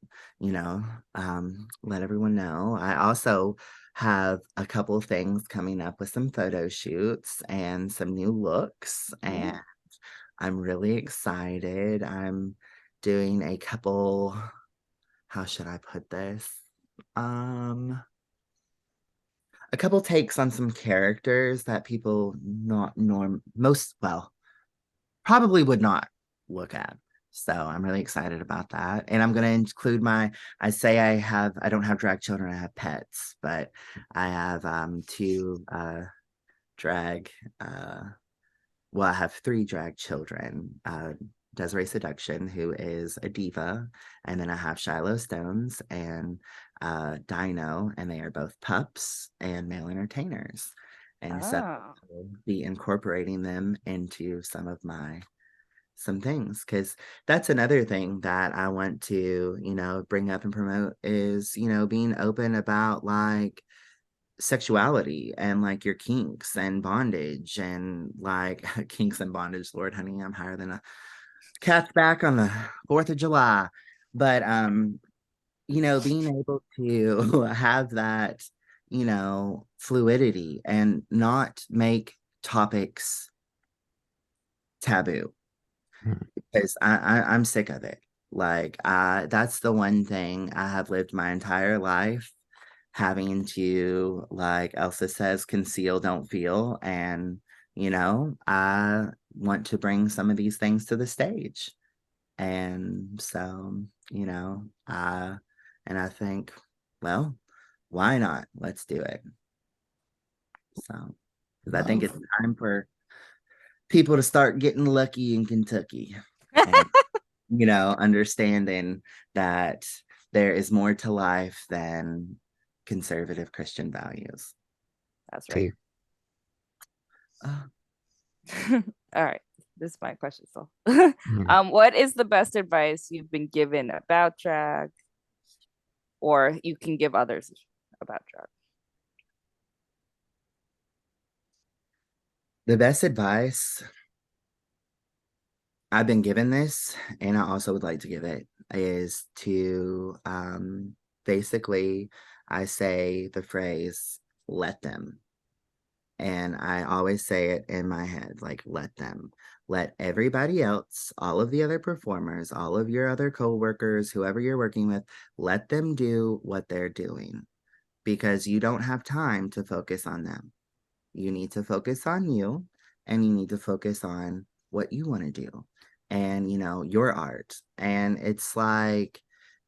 let everyone know. I also have a couple of things coming up with some photo shoots and some new looks, and I'm really excited. I'm doing a couple, how should I put this? A couple takes on some characters that people not probably would not look at. So I'm really excited about that. And I'm going to include I don't have drag children, I have pets, but I have two drag, I have three drag children. Desiree Seduction, who is a diva, and then I have Shiloh Stones and Dino, and they are both pups and male entertainers. And so I'll be incorporating them into some things, because that's another thing that I want to, bring up and promote is, being open about like sexuality and like your kinks and bondage and like kinks and bondage. Lord, honey, I'm higher than a cat's back on the 4th of July. But being able to have that, fluidity and not make topics taboo, because I'm sick of it. Like that's the one thing I have lived my entire life having to, like Elsa says, conceal, don't feel. And, I want to bring some of these things to the stage. And so, and I think, well, why not? Let's do it. So, because I think it's time for people to start getting lucky in Kentucky. And, understanding that there is more to life than conservative Christian values. That's right. All right. This is my question still. What is the best advice you've been given about drag, or you can give others about drag? The best advice, I've been given this, and I also would like to give it, is to basically, I say the phrase, let them. And I always say it in my head, like, let them. Let everybody else, all of the other performers, all of your other co-workers, whoever you're working with, let them do what they're doing, because you don't have time to focus on them. You need to focus on you, and you need to focus on what you want to do and, your art. And it's like,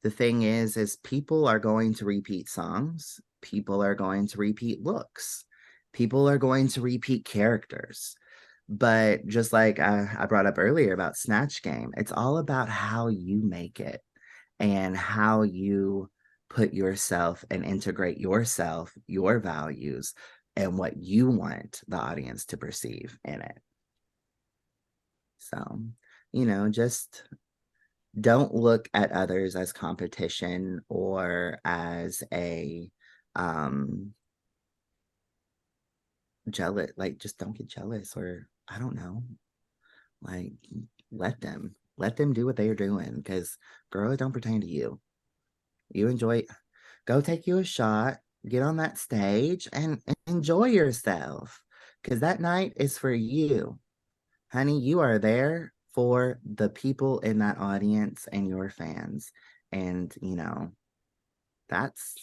the thing is people are going to repeat songs. People are going to repeat looks. People are going to repeat characters. But just like I brought up earlier about Snatch Game, it's all about how you make it and how you put yourself and integrate yourself, your values, and what you want the audience to perceive in it. So, just don't look at others as competition or as a jealous, like, just don't get jealous, or I don't know, like, let them do what they are doing, because girl, it don't pertain to you. You enjoy, go take you a shot, get on that stage and enjoy yourself, because that night is for you, honey. You are there for the people in that audience and your fans, and that's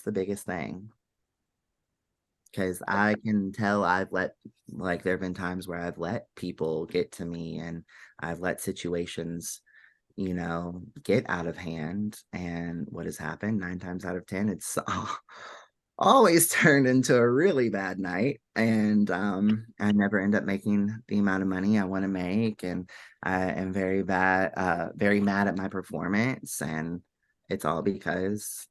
the biggest thing. Because I can tell there have been times where I've let people get to me, and I've let situations, get out of hand. And what has happened 9 times out of 10, it's always turned into a really bad night. And I never end up making the amount of money I want to make. And I am very mad at my performance. And it's all because,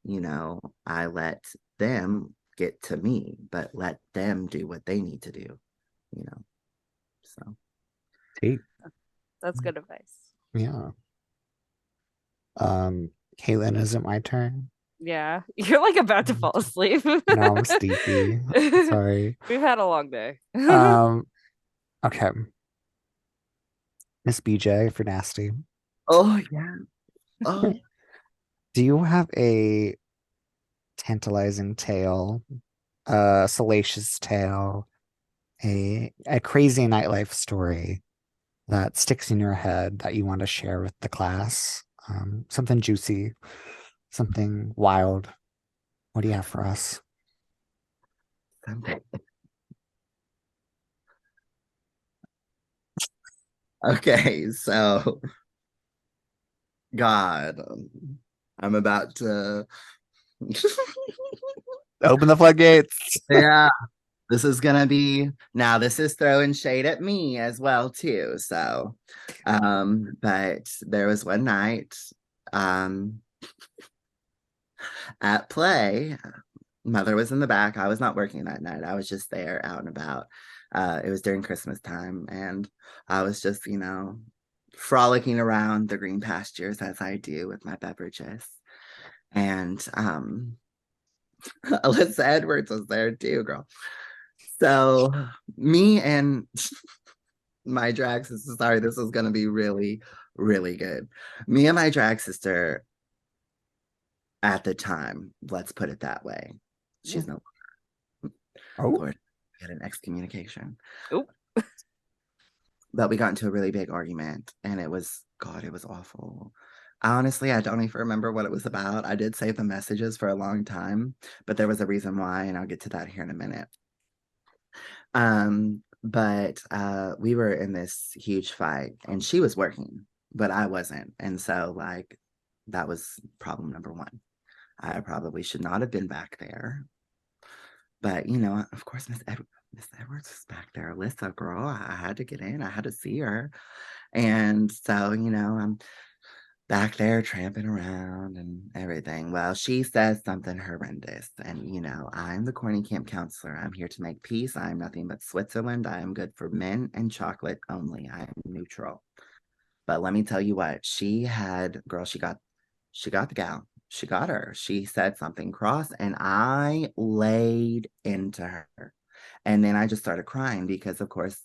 I let them get to me, but let them do what they need to do, so. That's good advice. Yeah. Caitlin, is it my turn? Yeah, you're like about to fall asleep. No, I'm sleepy. Sorry. We've had a long day. Okay. Miss BJ for Nasty. Oh yeah. Oh. Do you have a tantalizing tale, a salacious tale, a crazy nightlife story that sticks in your head that you want to share with the class? Something juicy, something wild. What do you have for us? Something. Okay, so God, I'm about to. Open the floodgates. Yeah, this is gonna be now. This is throwing shade at me as well too. So, but there was one night, um, at play. Mother was in the back. I was not working that night. I was just there out and about. It was during Christmas time, and I was just, frolicking around the green pastures as I do with my beverages. And Alyssa Edwards was there too, girl. So me and my drag sister, sorry, this is gonna be really, really good. Me and my drag sister at the time, let's put it that way. She's no Lord, we had an excommunication. Oh. But we got into a really big argument, and it was awful. Honestly, I don't even remember what it was about. I did save the messages for a long time, but there was a reason why, and I'll get to that here in a minute. But we were in this huge fight, and she was working, but I wasn't. And so, like, that was problem number one. I probably should not have been back there. But, of course, Miss Edwards was back there. Alyssa, girl, I had to get in. I had to see her. And so, I'm back there tramping around and everything. Well, she says something horrendous. And, I'm the Corny Camp Counselor. I'm here to make peace. I am nothing but Switzerland. I am good for men and chocolate only. I am neutral. But let me tell you what, she got the gal. She got her. She said something cross, and I laid into her. And then I just started crying because, of course,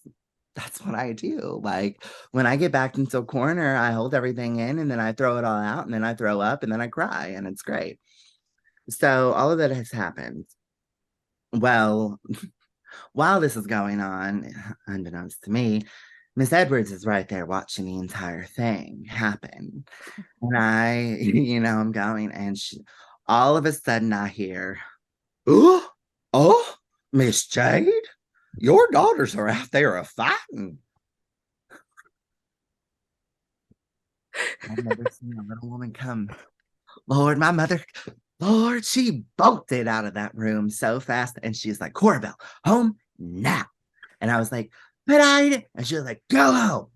that's what I do. Like, when I get backed into a corner, I hold everything in, and then I throw it all out, and then I throw up, and then I cry, and it's great. So all of that has happened. Well, while this is going on, unbeknownst to me, Miss Edwards is right there watching the entire thing happen. And I, I'm going, and all of a sudden I hear, oh, Miss Jade, your daughters are out there a fighting. I've never seen a little woman come. Lord, my mother, Lord, she bolted out of that room so fast. And she's like, Corabelle, home now. And I was like, but I didn't. And she was like, go home.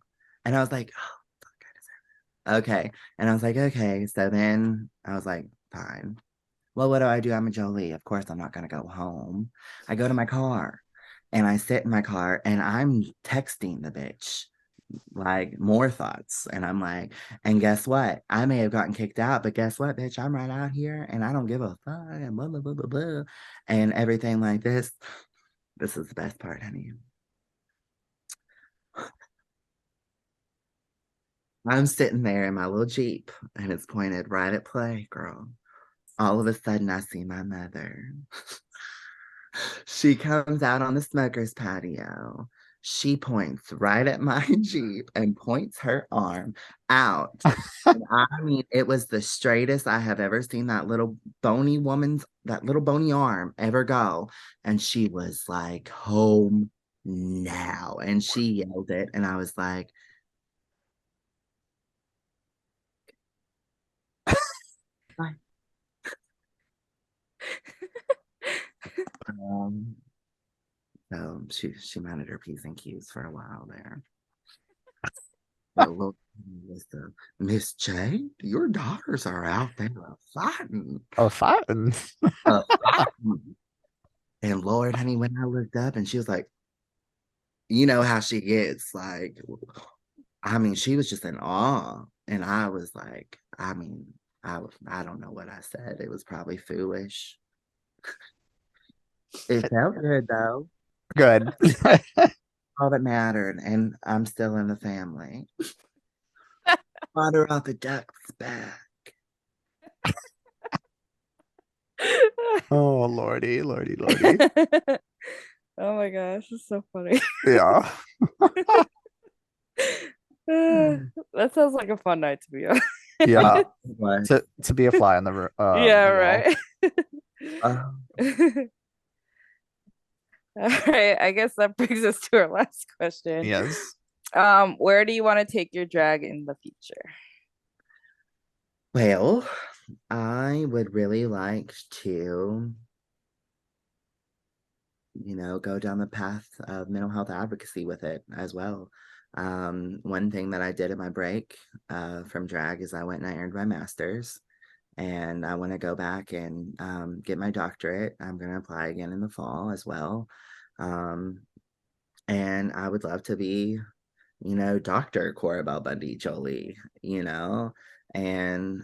And I was like, oh, fuck, I deserve it. Okay. And I was like, okay. So then I was like, fine. Well, what do? I'm a Jolie. Of course, I'm not going to go home. I go to my car and I sit in my car and I'm texting the bitch like more thoughts. And I'm like, and guess what? I may have gotten kicked out, but guess what, bitch? I'm right out here and I don't give a fuck and blah, blah, blah, blah, blah. And everything like this. This is the best part, honey. I'm sitting there in my little Jeep and it's pointed right at play, girl. All of a sudden, I see my mother. She comes out on the smoker's patio. She points right at my Jeep and points her arm out. And I mean, it was the straightest I have ever seen that little bony arm ever go. And she was like, home now. And she yelled it. And I was like, bye. So she minded her P's and Q's for a while there. So Miss Jade, your daughters are out there fighting. Oh, fighting. Fighting. And Lord, honey, when I looked up and she was like, you know how she gets, like, I mean, she was just in awe. And I was like, I mean, I don't know what I said. It was probably foolish. It felt good though. Good. All that mattered, and I'm still in the family. Water off the duck's back. Oh, Lordy. Oh my gosh, it's so funny. Yeah. That sounds like a fun night to be on. Yeah, What? to be a fly on the Yeah, wall. right. All right, I guess that brings us to our last question. Yes. Where do you want to take your drag in the future? Well, I would really like to, go down the path of mental health advocacy with it as well. One thing that I did in my break from drag is I went and I earned my master's, and I want to go back and get my doctorate. I'm going to apply again in the fall as well. And I would love to be, Dr. Corabelle Bundy Jolie, and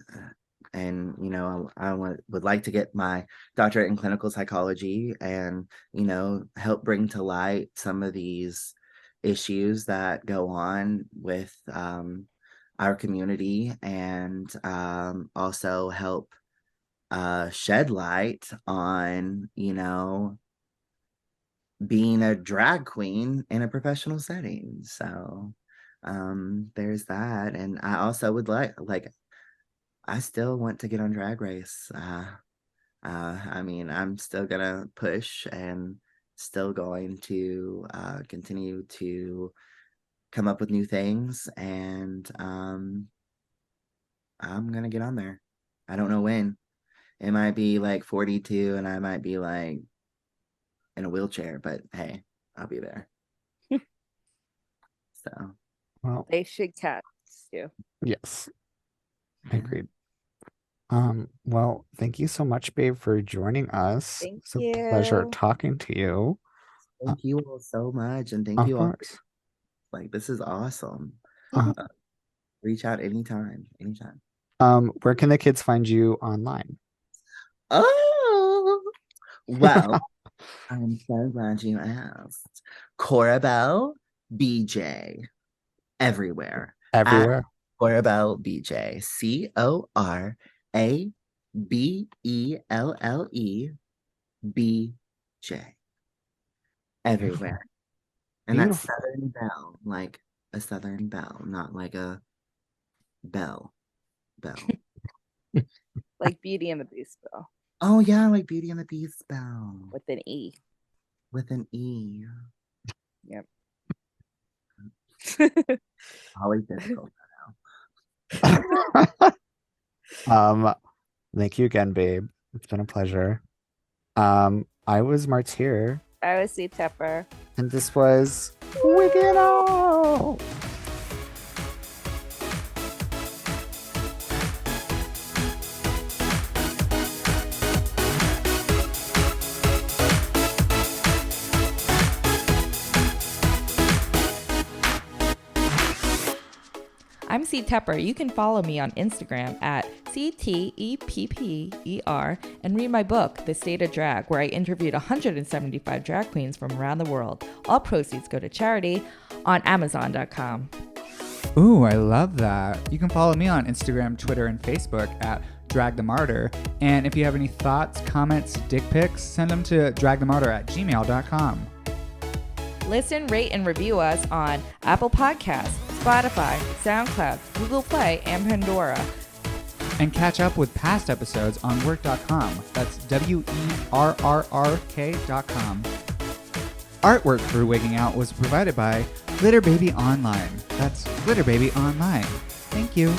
I would like to get my doctorate in clinical psychology and help bring to light some of these issues that go on with our community, and also help shed light on being a drag queen in a professional setting. So there's that. And I also would like I still want to get on Drag Race. I mean, I'm still gonna push and still going to continue to come up with new things, and I'm gonna get on there. I don't know when. It might be like 42 and I might be like in a wheelchair, but hey, I'll be there. So Well, They should catch you. yes, agreed. Well, thank you so much, babe, for joining us. Thank It's a pleasure you. talking to you. thank you all so much, and thank Of you all. course. Like, this is awesome. Uh, Reach out anytime. where can the kids find you online? Oh, well, I'm so glad you asked. Corabelle BJ everywhere. Everywhere. Corabelle BJ. Corabelle BJ. Everywhere. And that's Beautiful. Southern Belle, like a Southern Belle, not like a bell. Like Beauty and the Beast Belle Oh yeah, like Beauty and the Beast Belle with an E. with an E. Yep. Always difficult. Thank you again, babe. It's been a pleasure. I was Martyr, I was C Tepper. and this was Wigging Out. I'm C Tepper. You can follow me on Instagram at CTEPPER and read my book, The State of Drag, where I interviewed 175 drag queens from around the world. All proceeds go to charity on Amazon.com. Ooh, I love that. You can follow me on Instagram, Twitter, and Facebook at Drag the Martyr. And if you have any thoughts, comments, dick pics, send them to dragthemartyr@gmail.com. Listen, rate, and review us on Apple Podcasts, Spotify, SoundCloud, Google Play, and Pandora. And catch up with past episodes on WERRRK.com. That's WERRRK.com. Artwork for Wigging Out was provided by Glitter Baby Online. That's Glitter Baby Online. Thank you.